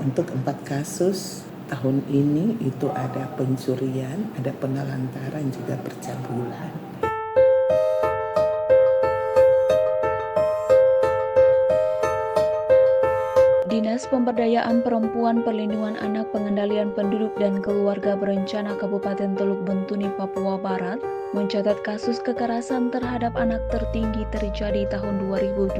untuk 4 kasus tahun ini itu ada pencurian, ada penelantaran, juga pencabulan. Dinas Pemberdayaan Perempuan Perlindungan Anak Pengendalian Penduduk dan Keluarga Berencana Kabupaten Teluk Bentuni, Papua Barat mencatat kasus kekerasan terhadap anak tertinggi terjadi tahun 2024.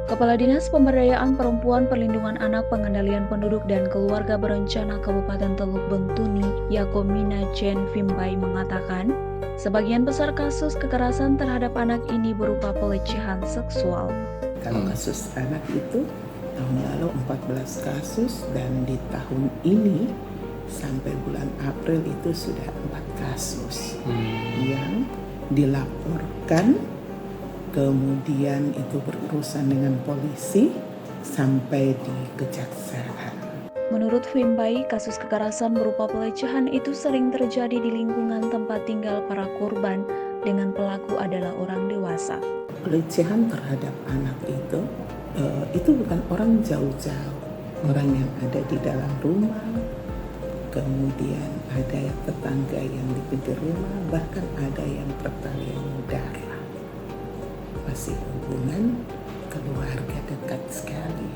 Kepala Dinas Pemberdayaan Perempuan Perlindungan Anak Pengendalian Penduduk dan Keluarga Berencana Kabupaten Teluk Bentuni, Yakomina Jen Vimbai mengatakan, sebagian besar kasus kekerasan terhadap anak ini berupa pelecehan seksual. Kalau kasus anak itu tahun lalu 14 kasus dan di tahun ini sampai bulan April itu sudah 4 kasus yang dilaporkan, kemudian itu berurusan dengan polisi sampai di kejaksaan. Menurut Vimbai, kasus kekerasan berupa pelecehan itu sering terjadi di lingkungan tempat tinggal para korban dengan pelaku adalah orang dewasa. Pelecehan terhadap anak itu bukan orang jauh-jauh, orang yang ada di dalam rumah, kemudian ada tetangga yang di pinggir rumah, bahkan ada yang pertalian darah. Masih hubungan keluarga dekat sekali.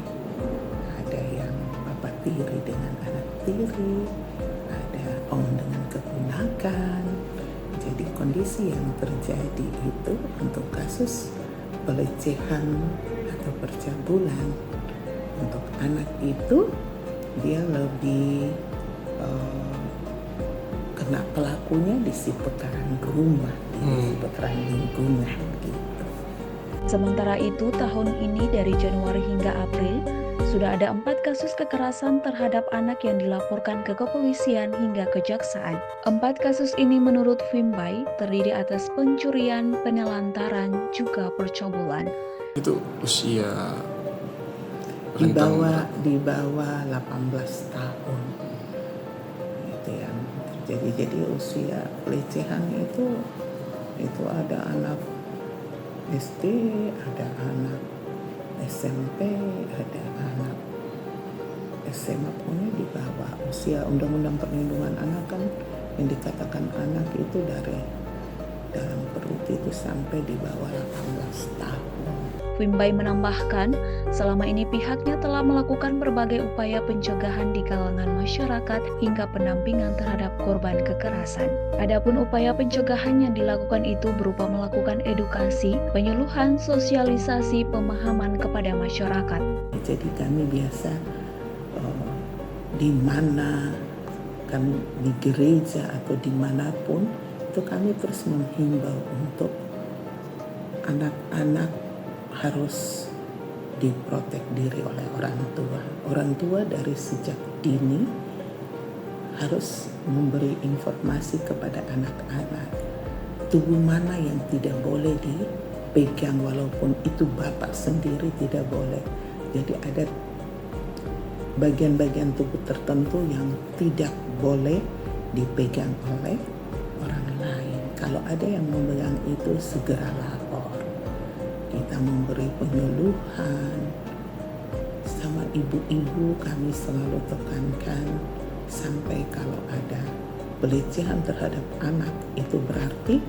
Ada yang bapak tiri dengan anak tiri, ada om dengan keponakan. Jadi kondisi yang terjadi itu untuk kasus pelecehan atau percabulan untuk anak itu dia lebih kena pelakunya di seputaran rumah, di seputaran lingkungan gitu. Sementara itu tahun ini dari Januari hingga April sudah ada 4 kasus kekerasan terhadap anak yang dilaporkan ke kepolisian hingga kejaksaan. 4 kasus ini menurut Vimbai terdiri atas pencurian, penelantaran, juga percabulan. Itu usia di bawah 18 tahun itu yang terjadi. Jadi usia pelecehan itu ada anak SD, ada anak SMP, ada anak SMA, punya di bawah usia Undang-Undang Perlindungan Anak kan yang dikatakan anak itu dari dalam perut itu sampai di bawah 18 tahun. Vimbai menambahkan, selama ini pihaknya telah melakukan berbagai upaya pencegahan di kalangan masyarakat hingga pendampingan terhadap korban kekerasan. Adapun upaya pencegahan yang dilakukan itu berupa melakukan edukasi, penyuluhan, sosialisasi, pemahaman kepada masyarakat. Jadi kami biasa di mana kan di gereja atau dimanapun itu kami terus menghimbau untuk anak-anak harus diprotek diri oleh orang tua. Orang tua dari sejak dini harus memberi informasi kepada anak-anak tubuh mana yang tidak boleh dipegang, walaupun itu bapak sendiri tidak boleh. Jadi ada bagian-bagian tubuh tertentu yang tidak boleh dipegang oleh orang lain. Kalau ada yang memegang itu, segera lapor. Kita memberi penyuluhan sama ibu-ibu, kami selalu tekankan sampai kalau ada pelecehan terhadap anak itu berarti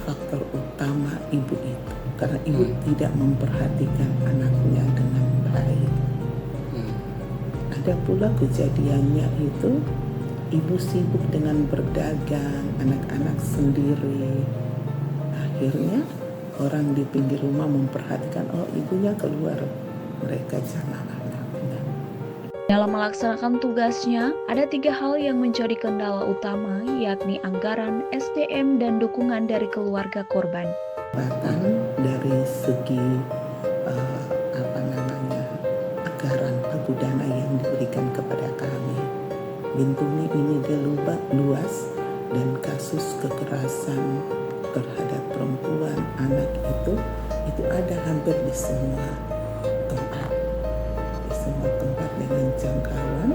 faktor utama ibu itu, karena ibu tidak memperhatikan anaknya dengan baik. Ada pula kejadiannya itu ibu sibuk dengan berdagang, anak-anak sendiri. Akhirnya orang di pinggir rumah memperhatikan, oh ibunya keluar, mereka sama anaknya. Dalam melaksanakan tugasnya, ada 3 hal yang menjadi kendala utama, yakni anggaran, SDM, dan dukungan dari keluarga korban. Bahkan dari segi anggaran pagu dana yang diberikan kepada kami, Bintuni ini dia luas dan kasus kekerasan terhadap perempuan, anak itu ada hampir di semua tempat dengan jangkauan.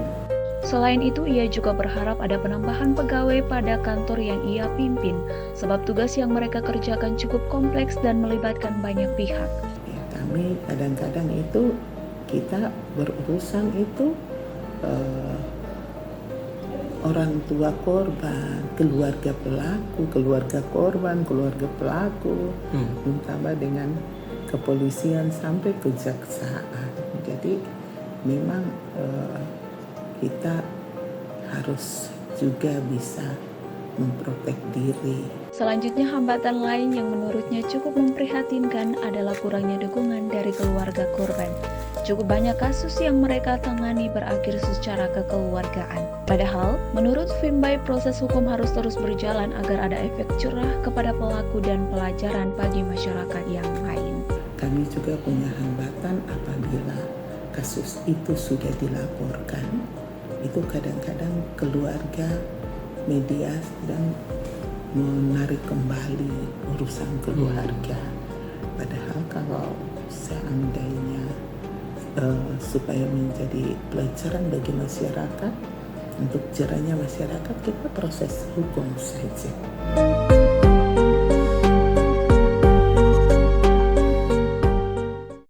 Selain itu, ia juga berharap ada penambahan pegawai pada kantor yang ia pimpin, sebab tugas yang mereka kerjakan cukup kompleks dan melibatkan banyak pihak. Ya, kami kadang-kadang itu kita berurusan itu orang tua korban, keluarga pelaku, keluarga korban, keluarga pelaku, ditambah dengan kepolisian sampai kejaksaan. Jadi memang kita harus juga bisa memprotek diri. Selanjutnya, hambatan lain yang menurutnya cukup memprihatinkan adalah kurangnya dukungan dari keluarga korban. Cukup banyak kasus yang mereka tangani berakhir secara kekeluargaan. Padahal, menurut Fimbai, proses hukum harus terus berjalan agar ada efek jerah kepada pelaku dan pelajaran bagi masyarakat yang lain. Kami juga punya hambatan apabila kasus itu sudah dilaporkan. Itu kadang-kadang keluarga media sedang menarik kembali urusan keluarga. Padahal kalau seandainya supaya menjadi pelajaran bagi masyarakat, untuk jerahnya masyarakat, kita proses hukum saja.